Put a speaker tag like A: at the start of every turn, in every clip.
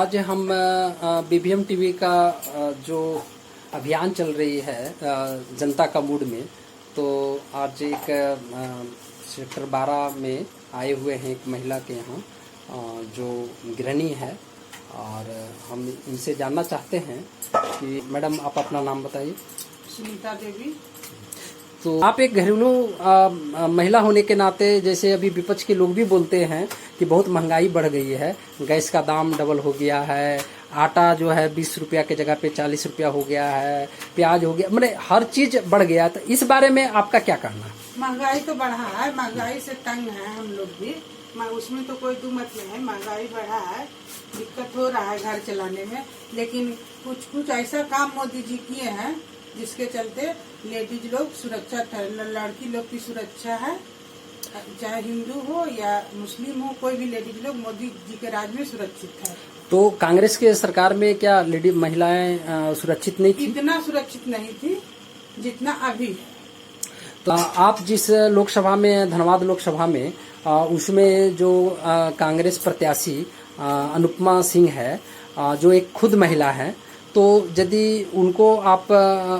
A: आज हम BBM TV का जो अभियान चल रही है जनता का मूड में, तो आज एक सेक्टर 12 में आए हुए हैं एक महिला के यहाँ जो गृहिणी है, और हम इनसे जानना चाहते हैं कि मैडम आप अपना नाम बताइए।
B: सुनीता देवी।
A: तो आप एक घरेलू महिला होने के नाते, जैसे अभी विपक्ष के लोग भी बोलते हैं कि बहुत महंगाई बढ़ गई है, गैस का दाम डबल हो गया है, आटा जो है 20 रुपया के जगह पे 40 रुपया हो गया है, प्याज हो गया, मतलब हर चीज बढ़ गया। तो इस बारे में आपका क्या कहना है?
B: महंगाई तो बढ़ा है, महंगाई से तंग है हम लोग भी, उसमें तो कोई दो मत नहीं है। महंगाई बढ़ा है, दिक्कत हो रहा है घर चलाने में, लेकिन कुछ कुछ ऐसा काम मोदी जी किए हैं जिसके चलते लेडीज लोग सुरक्षित है। लड़की लोग की सुरक्षा है, चाहे हिंदू हो या मुस्लिम हो, कोई भी लेडीज लोग मोदी जी के राज में सुरक्षित है।
A: तो कांग्रेस के सरकार में क्या लेडी महिलाएं सुरक्षित नहीं थी?
B: इतना सुरक्षित नहीं थी जितना अभी है।
A: तो आप जिस लोकसभा में, धनबाद लोकसभा में, उसमें जो कांग्रेस प्रत्याशी अनुपमा सिंह है, जो एक खुद महिला है, तो यदि उनको आप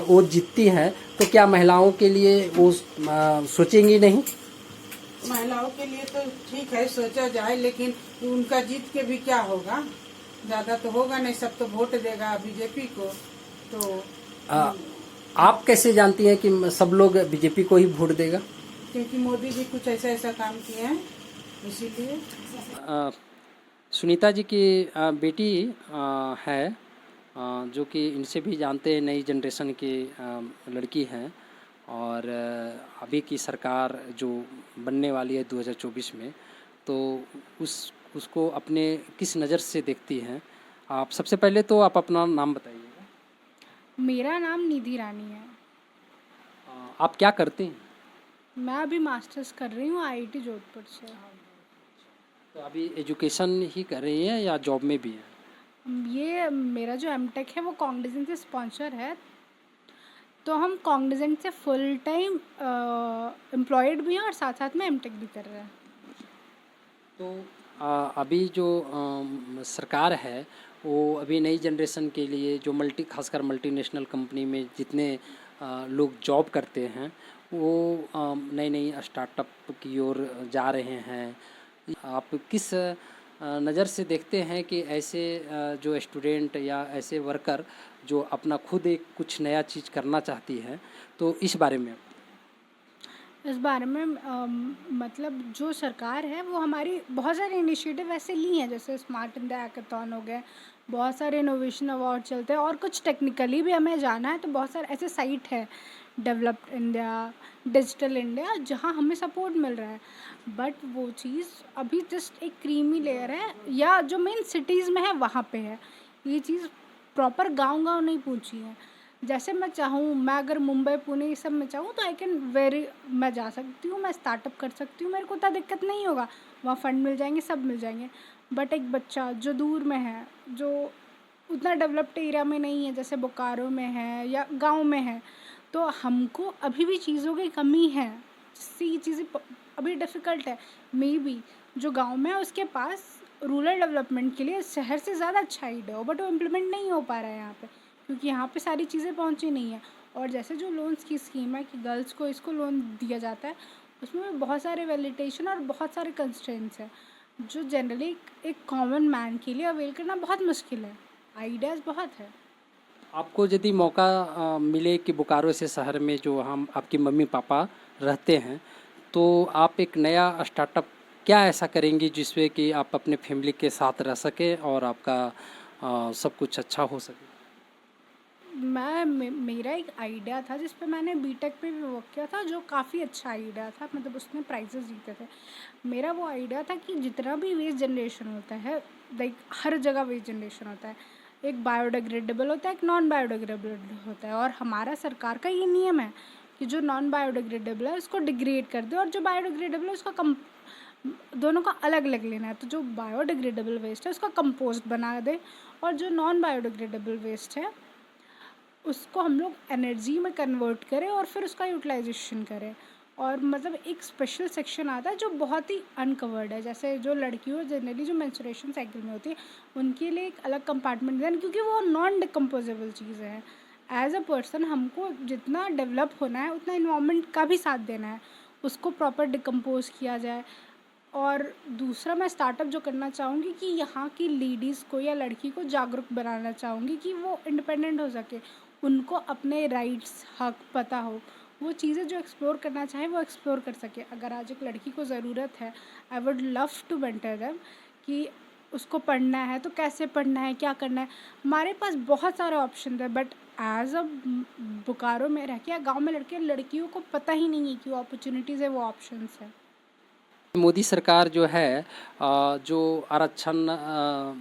A: वो जीतती हैं तो क्या महिलाओं के लिए वो सोचेंगी नहीं?
B: महिलाओं के लिए तो ठीक है, सोचा जाए, लेकिन उनका जीत के भी क्या होगा? ज्यादा तो होगा नहीं, सब तो वोट देगा बीजेपी को। तो
A: आप कैसे जानती हैं कि सब लोग बीजेपी को ही वोट देगा?
B: क्योंकि मोदी जी कुछ ऐसा ऐसा काम किए हैं, इसीलिए।
A: सुनीता जी की बेटी है, जो कि इनसे भी जानते हैं, नई जनरेशन की लड़की हैं, और अभी की सरकार जो बनने वाली है 2024 में, तो उसको अपने किस नज़र से देखती हैं आप? सबसे पहले तो आप अपना नाम बताइएगा।
C: मेरा नाम निधि रानी है।
A: आप क्या करते हैं?
C: मैं अभी मास्टर्स कर रही हूँ आईआईटी जोधपुर से।
A: तो अभी एजुकेशन ही कर रही हैं या जॉब में भी हैं?
C: ये मेरा जो एमटेक है वो कॉग्निजेंट से स्पॉन्सर है, तो हम कॉग्निजेंट से फुल टाइम एम्प्लॉयड भी हैं और साथ साथ में एमटेक भी कर रहे हैं।
A: तो अभी जो सरकार है वो अभी नई जनरेशन के लिए जो खासकर मल्टीनेशनल कंपनी में जितने लोग जॉब करते हैं, वो नई नई स्टार्टअप की ओर जा रहे हैं। आप किस नज़र से देखते हैं कि ऐसे जो स्टूडेंट या ऐसे वर्कर जो अपना खुद एक कुछ नया चीज़ करना चाहती है, तो इस बारे में?
C: इस बारे में मतलब जो सरकार है वो हमारी बहुत सारे इनिशिएटिव ऐसे ली हैं, जैसे स्मार्ट इंडिया हैकाथॉन हो गए, बहुत सारे इनोवेशन अवार्ड चलते हैं, और कुछ टेक्निकली भी हमें जाना है तो बहुत सारे ऐसे साइट है, डेवलप्ड इंडिया, डिजिटल इंडिया, जहाँ हमें सपोर्ट मिल रहा है। बट वो चीज़ अभी जस्ट एक क्रीमी लेयर है, या जो मेन सिटीज़ में है वहाँ पे है। ये चीज़ प्रॉपर गांव-गांव नहीं पहुंची है। जैसे मैं चाहूँ, मैं अगर मुंबई पुणे ये सब में चाहूँ तो मैं जा सकती हूँ, मैं स्टार्टअप कर सकती हूँ, मेरे को उतना दिक्कत नहीं होगा, वहाँ फंड मिल जाएंगे, सब मिल जाएंगे। बट एक बच्चा जो दूर में है, जो उतना डेवलप्ड एरिया में नहीं है, जैसे बोकारो में है या गांव में है, तो हमको अभी भी चीज़ों की कमी है, जिससे ये चीज़ें अभी डिफ़िकल्ट है। मे बी जो गांव में है उसके पास रूरल डेवलपमेंट के लिए शहर से ज़्यादा अच्छा आइडिया हो, बट वो इम्प्लीमेंट नहीं हो पा रहा है यहाँ पे, क्योंकि यहाँ पे सारी चीज़ें पहुँची नहीं है। और जैसे जो लोन्स की स्कीम है कि गर्ल्स को इसको लोन दिया जाता है, उसमें बहुत सारे वैलिडेशन और बहुत सारे कंस्ट्रेंट्स हैं, जो जनरली एक कॉमन मैन के लिए अवेल करना बहुत मुश्किल है। आइडियाज़ बहुत है।
A: आपको यदि मौका मिले कि बोकारो से शहर में जो हम आपकी मम्मी पापा रहते हैं, तो आप एक नया स्टार्टअप क्या ऐसा करेंगी जिसमें कि आप अपने फैमिली के साथ रह सकें और आपका सब कुछ अच्छा हो सके?
C: मेरा एक आइडिया था जिस पे मैंने बीटेक पे भी वर्क किया था, जो काफ़ी अच्छा आइडिया था, मतलब उसने प्राइजेस जीते थे। मेरा वो आइडिया था कि जितना भी वेस्ट जनरेशन होता है, लाइक हर जगह वेस्ट जनरेशन होता है, एक बायोडिग्रेडेबल होता है, एक नॉन बायोडिग्रेडेबल होता है, और हमारा सरकार का ये नियम है कि जो नॉन बायोडिग्रेडेबल है उसको डिग्रेड कर दे, और जो बायोडिग्रेडेबल है उसका दोनों का अलग अलग लेना है। तो जो बायोडिग्रेडेबल वेस्ट है उसका कंपोस्ट बना दे, और जो नॉन बायोडिग्रेडेबल वेस्ट है उसको हम लोग एनर्जी में कन्वर्ट करें और फिर उसका यूटिलाइजेशन करें। और मतलब एक स्पेशल सेक्शन आता है जो बहुत ही अनकवर्ड है, जैसे जो लड़कियों जनरली जो मेंस्ट्रुएशन साइकिल में होती है उनके लिए एक अलग कंपार्टमेंट है, क्योंकि वो नॉन डिकम्पोजेबल चीज़ें हैं। एज अ पर्सन हमको जितना डेवलप होना है उतना इन्वायरमेंट का भी साथ देना है, उसको प्रॉपर डिकम्पोज किया जाए। और दूसरा मैं स्टार्टअप जो करना चाहूँगी कि यहाँ की लेडीज़ को या लड़की को जागरूक बनाना चाहूँगी कि वो इंडिपेंडेंट हो सके, उनको अपने राइट्स हक पता हो, वो चीज़ें जो एक्सप्लोर करना चाहे वो एक्सप्लोर कर सके। अगर आज एक लड़की को ज़रूरत है, I would love to mentor them कि उसको पढ़ना है तो कैसे पढ़ना है, क्या करना है। हमारे पास बहुत सारे ऑप्शन है, बट एज अ बोकारो में रह के या गाँव में लड़कियों को पता ही नहीं है कि वो अपॉर्चुनिटीज़ है, वो ऑप्शंस है।
A: मोदी सरकार जो है जो आरक्षण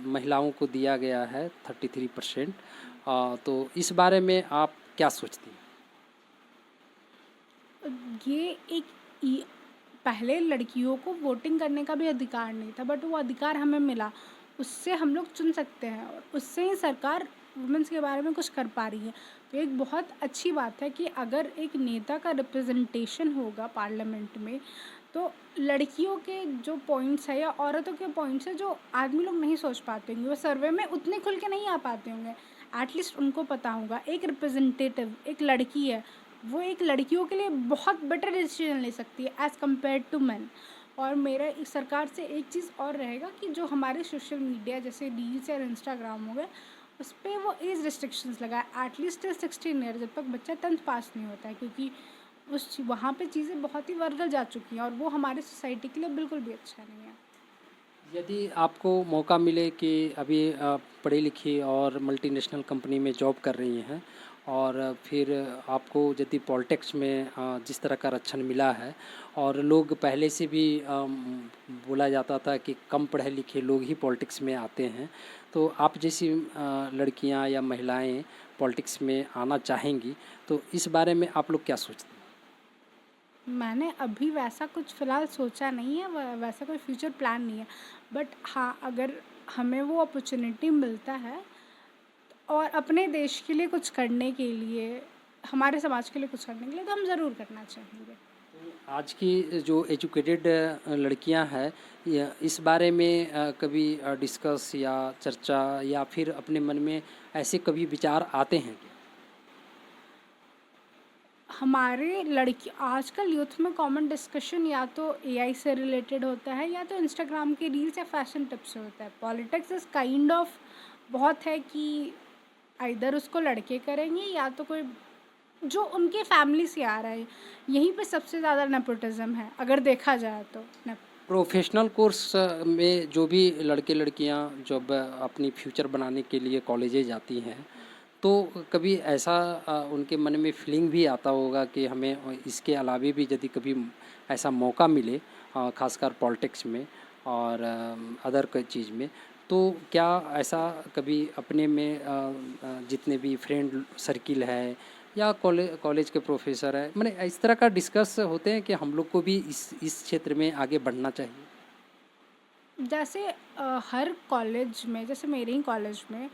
A: महिलाओं को दिया गया है 33%, तो इस बारे में आप क्या सोचती हैं?
C: ये एक पहले लड़कियों को वोटिंग करने का भी अधिकार नहीं था, बट वो अधिकार हमें मिला, उससे हम लोग चुन सकते हैं और उससे ही सरकार वुमेंस के बारे में कुछ कर पा रही है। तो एक बहुत अच्छी बात है कि अगर एक नेता का रिप्रेजेंटेशन होगा पार्लियामेंट में, तो लड़कियों के जो पॉइंट्स है या औरतों के पॉइंट्स है जो आदमी लोग नहीं सोच पाते होंगे, वो सर्वे में उतने खुल के नहीं आ पाते होंगे, एटलीस्ट उनको पता होगा। एक रिप्रेजेंटेटिव एक लड़की है, वो एक लड़कियों के लिए बहुत बेटर डिसीजन ले सकती है एज़ कम्पेयर टू मैन। और मेरा इस सरकार से एक चीज़ और रहेगा कि जो हमारे सोशल मीडिया जैसे रील्स या इंस्टाग्राम हो गए, उस पर वो एज रिस्ट्रिक्शंस लगाए एटलीस्ट टिल 16 ईयर, जब तक बच्चा 10th पास नहीं होता है, क्योंकि वहाँ पे चीज़ें बहुत ही वर्गल जा चुकी हैं और वो हमारी सोसाइटी के लिए बिल्कुल भी अच्छा नहीं है।
A: यदि आपको मौका मिले कि अभी पढ़ी लिखी और मल्टीनेशनल कंपनी में जॉब कर रही हैं और फिर आपको यदि पॉलिटिक्स में जिस तरह का आरक्षण मिला है और लोग पहले से भी बोला जाता था कि कम पढ़े लिखे लोग ही पॉलिटिक्स में आते हैं, तो आप जैसी लड़कियां या महिलाएं पॉलिटिक्स में आना चाहेंगी, तो इस बारे में आप लोग क्या सोचते हैं?
C: मैंने अभी वैसा कुछ फ़िलहाल सोचा नहीं है, वैसा कोई फ्यूचर प्लान नहीं है, बट हाँ, अगर हमें वो अपॉर्चुनिटी मिलता है और अपने देश के लिए कुछ करने के लिए, हमारे समाज के लिए कुछ करने के लिए, तो हम ज़रूर करना चाहेंगे।
A: आज की जो एजुकेटेड लड़कियां हैं, इस बारे में कभी डिस्कस या चर्चा या फिर अपने मन में ऐसे कभी विचार आते हैं क्या?
C: हमारे लड़की आजकल यूथ में कॉमन डिस्कशन या तो एआई से रिलेटेड होता है या तो इंस्टाग्राम की रील्स या फैशन टिप्स से होता है। पॉलिटिक्स इज़ काइंड ऑफ बहुत है कि इधर उसको लड़के करेंगे या तो कोई जो उनके फैमिली से आ रहा है। यहीं पे सबसे ज़्यादा नेपोटिज्म है अगर देखा जाए तो।
A: प्रोफेशनल कोर्स में जो भी लड़के लड़कियां जब अपनी फ्यूचर बनाने के लिए कॉलेजेज जाती हैं, तो कभी ऐसा उनके मन में फीलिंग भी आता होगा कि हमें इसके अलावा भी यदि कभी ऐसा मौका मिले, खासकर पॉलिटिक्स में और अदर कोई चीज़ में, तो क्या ऐसा कभी अपने में जितने भी फ्रेंड सर्किल है या कॉलेज के प्रोफेसर है, मैंने इस तरह का डिस्कस होते हैं कि हम लोग को भी इस क्षेत्र में आगे बढ़ना चाहिए?
C: जैसे हर कॉलेज में, जैसे मेरे ही कॉलेज में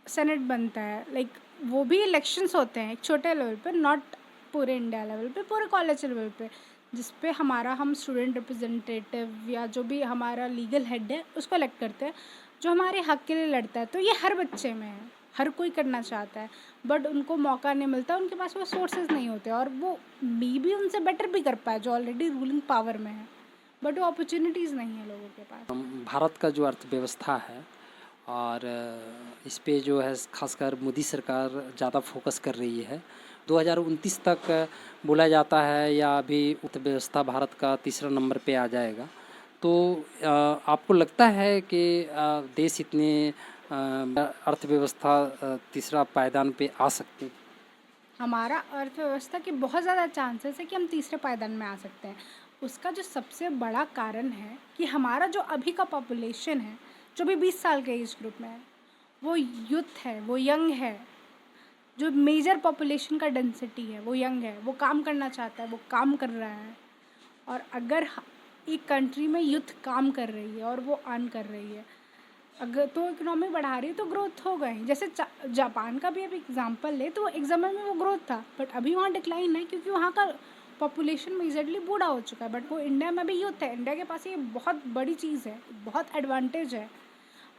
C: सेनेट बनता है, लाइक वो भी इलेक्शंस होते हैं एक छोटे लेवल पे, नॉट पूरे इंडिया लेवल पे, पूरे कॉलेज लेवल पे, जिस पे हम स्टूडेंट रिप्रेजेंटेटिव या जो भी हमारा लीगल हेड है उसको इलेक्ट करते हैं, जो हमारे हक के लिए लड़ता है। तो ये हर बच्चे में है, हर कोई करना चाहता है, बट उनको मौका नहीं मिलता, उनके पास वो सोर्सेज नहीं होते और वो मे भी उनसे बेटर भी कर पाए जो ऑलरेडी रूलिंग पावर में है, बट वो अपॉर्चुनिटीज़ नहीं है लोगों के पास।
A: भारत का जो अर्थव्यवस्था है और इस पे जो है खासकर मोदी सरकार ज़्यादा फोकस कर रही है। 2029 तक बोला जाता है या अभी अर्थव्यवस्था भारत का तीसरा नंबर पे आ जाएगा। तो आपको लगता है कि देश इतने अर्थव्यवस्था तीसरा पायदान पे आ सकते हैं?
C: हमारा अर्थव्यवस्था के बहुत ज़्यादा चांसेस है कि हम तीसरे पायदान में आ सकते हैं। उसका जो सबसे बड़ा कारण है कि हमारा जो अभी का पॉपुलेशन है, जो भी 20 साल के एज ग्रुप में है, वो यूथ है, वो यंग है। जो मेजर पॉपुलेशन का डेंसिटी है वो यंग है, वो काम करना चाहता है, वो काम कर रहा है। और अगर एक कंट्री में यूथ काम कर रही है और वो अर्न कर रही है, अगर तो इकोनॉमी बढ़ा रही है तो ग्रोथ होगा ही। जैसे जापान का भी अभी एग्जांपल ले तो एग्जाम्पल में वो ग्रोथ था, बट अभी वहाँ डिक्लाइन है क्योंकि वहाँ का पॉपुलेशन मेजरली बूढ़ा हो चुका है, बट वो इंडिया में भी यूथ है। इंडिया के पास ये बहुत बड़ी चीज़ है, बहुत एडवांटेज है।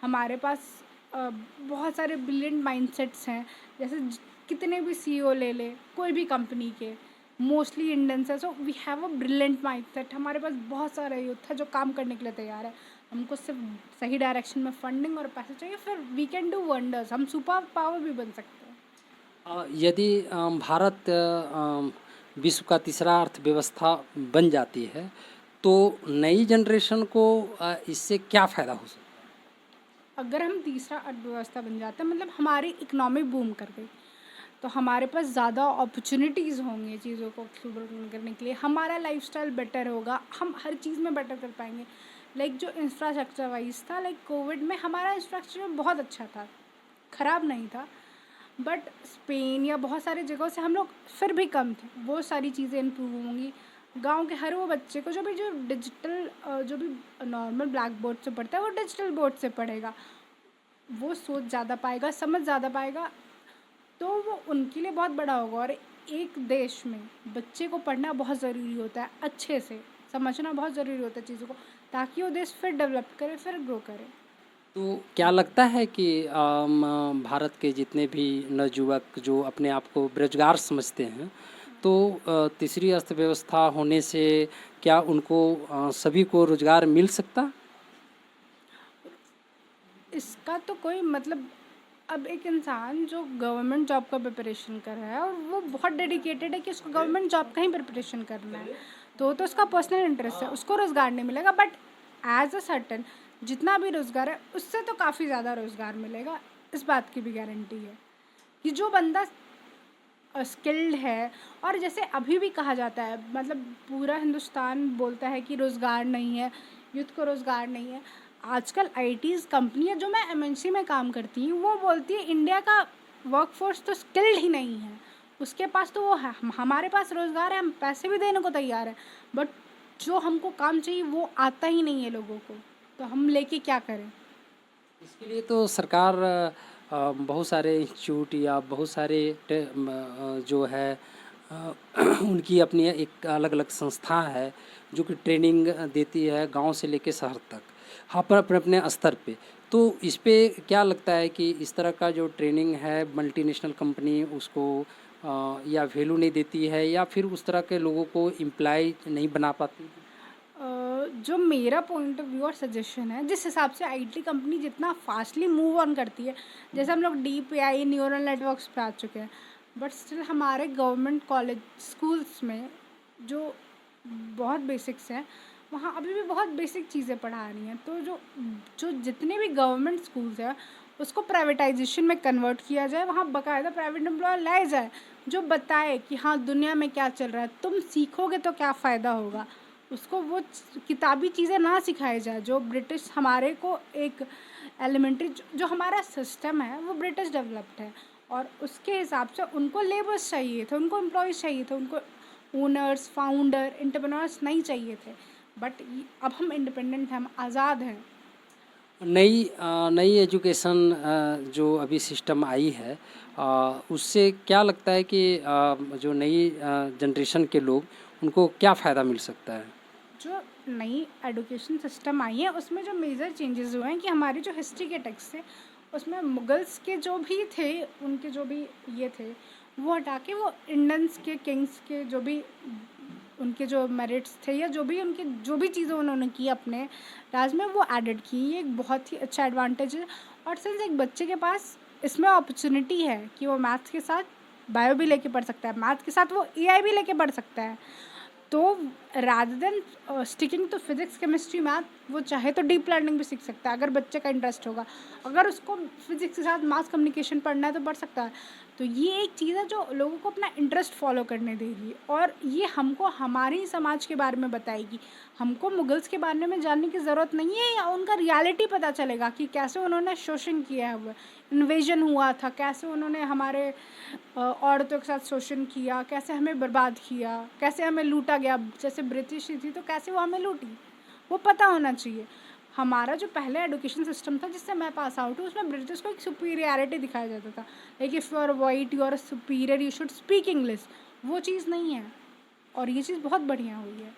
C: हमारे पास बहुत सारे ब्रिलियंट माइंडसेट्स हैं। जैसे कितने भी सीईओ ले ले कोई भी कंपनी के, मोस्टली इंडियंस है। So we have a brilliant mindset. हमारे पास बहुत सारा यूथ है जो काम करने के लिए तैयार है। हमको सिर्फ सही डायरेक्शन में फंडिंग और पैसे चाहिए, फिर वी कैन डू वंडर्स। हम सुपर पावर भी बन सकते हैं।
A: यदि भारत विश्व का तीसरा अर्थव्यवस्था बन जाती है तो नई जनरेशन को इससे क्या फ़ायदा हो सकता है?
C: अगर हम तीसरा अर्थव्यवस्था बन जाते हैं, मतलब हमारी इकोनॉमी बूम कर गई, तो हमारे पास ज़्यादा अपॉर्चुनिटीज़ होंगी चीज़ों को एक्सप्लोर करने के लिए। हमारा लाइफस्टाइल बेटर होगा, हम हर चीज़ में बेटर कर पाएंगे। लाइक जो इंफ्रास्ट्रक्चर वाइज था, लाइक कोविड में हमारा इंफ्रास्ट्रक्चर बहुत अच्छा था, ख़राब नहीं था। बट स्पेन या बहुत सारी जगहों से हम लोग फिर भी कम थे। वो सारी चीज़ें इम्प्रूव होंगी। गांव के हर वो बच्चे को जो डिजिटल जो भी नॉर्मल ब्लैक बोर्ड से पढ़ता है, वो डिजिटल बोर्ड से पढ़ेगा। वो सोच ज़्यादा पाएगा, समझ ज़्यादा पाएगा, तो वो उनके लिए बहुत बड़ा होगा। और एक देश में बच्चे को पढ़ना बहुत ज़रूरी होता है, अच्छे से समझना बहुत ज़रूरी होता है चीज़ों को, ताकि वो देश फिर डेवलप करे, फिर ग्रो करे।
A: तो क्या लगता है कि भारत के जितने भी नवयुवक जो अपने आप को बेरोजगार समझते हैं, तो तीसरी अर्थव्यवस्था होने से क्या उनको सभी को रोजगार मिल सकता?
C: इसका तो कोई मतलब, अब एक इंसान जो गवर्नमेंट जॉब का प्रिपरेशन कर रहा है और वो बहुत डेडिकेटेड है कि उसको गवर्नमेंट जॉब का ही प्रिपरेशन करना है, तो उसका पर्सनल इंटरेस्ट है, उसको रोज़गार नहीं मिलेगा। बट एज अ सर्टन जितना भी रोज़गार है उससे तो काफ़ी ज़्यादा रोज़गार मिलेगा, इस बात की भी गारंटी है कि जो बंदा स्किल्ड है। और जैसे अभी भी कहा जाता है, मतलब पूरा हिंदुस्तान बोलता है कि रोज़गार नहीं है, यूथ को रोज़गार नहीं है। आजकल आईटीज़ कंपनियां, जो मैं एमएनसी में काम करती हूँ, वो बोलती है इंडिया का वर्कफोर्स तो स्किल्ड ही नहीं है, उसके पास तो वो है, हमारे पास रोज़गार है, हम पैसे भी देने को तैयार हैं, बट जो हमको काम चाहिए वो आता ही नहीं है लोगों को, तो हम लेके क्या करें।
A: इसके लिए तो सरकार बहुत सारे इंस्टीट्यूट या बहुत सारे जो है उनकी अपनी एक अलग अलग संस्था है जो कि ट्रेनिंग देती है गांव से लेके शहर तक, हाँ, पर अपने अपने स्तर पे। तो इस पे क्या लगता है कि इस तरह का जो ट्रेनिंग है मल्टीनेशनल कंपनी उसको या वैल्यू नहीं देती है या फिर उस तरह के लोगों को एम्प्लॉय नहीं बना पाती?
C: जो मेरा पॉइंट ऑफ व्यू और सजेशन है, जिस हिसाब से आईटी कंपनी जितना फास्टली मूव ऑन करती है, जैसे हम लोग डीपीआई न्यूरल नेटवर्क्स पे आ चुके हैं, बट स्टिल हमारे गवर्नमेंट कॉलेज स्कूल्स में जो बहुत बेसिक्स हैं, वहाँ अभी भी बहुत बेसिक चीज़ें पढ़ा रही हैं। तो जो जो जितने भी गवर्नमेंट स्कूल्स हैं उसको प्राइवेटाइजेशन में कन्वर्ट किया जाए, वहाँ बाकायदा प्राइवेट एम्प्लॉय लाए जाए जो बताए कि हाँ दुनिया में क्या चल रहा है, तुम सीखोगे तो क्या फ़ायदा होगा। उसको वो किताबी चीज़ें ना सिखाई जाए। जो ब्रिटिश हमारे को एक एलिमेंट्री जो हमारा सिस्टम है वो ब्रिटिश डेवलप्ड है, और उसके हिसाब से उनको लेबर्स चाहिए थे, उनको एम्प्लॉयज़ चाहिए थे, उनको ओनर्स फाउंडर एंटरप्रेन्योर्स नहीं चाहिए थे। बट अब हम इंडिपेंडेंट हैं, हम आज़ाद हैं।
A: नई एजुकेशन जो अभी सिस्टम आई है उससे क्या लगता है कि जो नई जनरेशन के लोग उनको क्या फ़ायदा मिल सकता है?
C: जो नई एजुकेशन सिस्टम आई है उसमें जो मेजर चेंजेस हुए हैं कि हमारी जो हिस्ट्री के टेक्स्ट थे उसमें मुगल्स के जो भी थे, उनके जो भी ये थे, वो हटा के वो इंडियंस के किंग्स के जो भी उनके जो मेरिट्स थे या जो भी उनके जो भी चीज़ें उन्होंने की अपने राज में, वो एडेड की। ये एक बहुत ही अच्छा एडवांटेज है। और सिंस एक बच्चे के पास इसमें अपॉर्चुनिटी है कि वो मैथ्स के साथ बायो भी लेके पढ़ सकता है, मैथ्स के साथ वो एआई भी लेके पढ़ सकता है, तो rather than sticking to physics chemistry math, वो चाहे तो डीप लर्निंग भी सीख सकता है अगर बच्चे का इंटरेस्ट होगा। अगर उसको फिजिक्स के साथ मास कम्युनिकेशन पढ़ना है तो पढ़ सकता है। तो ये एक चीज़ है जो लोगों को अपना इंटरेस्ट फॉलो करने देगी, और ये हमको हमारे समाज के बारे में बताएगी। हमको मुगल्स के बारे में जानने की ज़रूरत नहीं है, या उनका रियलिटी पता चलेगा कि कैसे उन्होंने शोषण किया है, इन्वेजन हुआ था, कैसे उन्होंने हमारे औरतों के साथ शोषण किया, कैसे हमें बर्बाद किया, कैसे हमें लूटा गया। जैसे ब्रिटिश थी तो कैसे वो हमें लूटी, वो पता होना चाहिए। हमारा जो पहले एजुकेशन सिस्टम था जिससे मैं पास आउट हूँ, उसमें ब्रिटिश को एक सुपीरियरिटी दिखाया जाता था, like if you are white you are superior, you should speak English. वो चीज़ नहीं है। और ये चीज़ बहुत बढ़िया हुई है।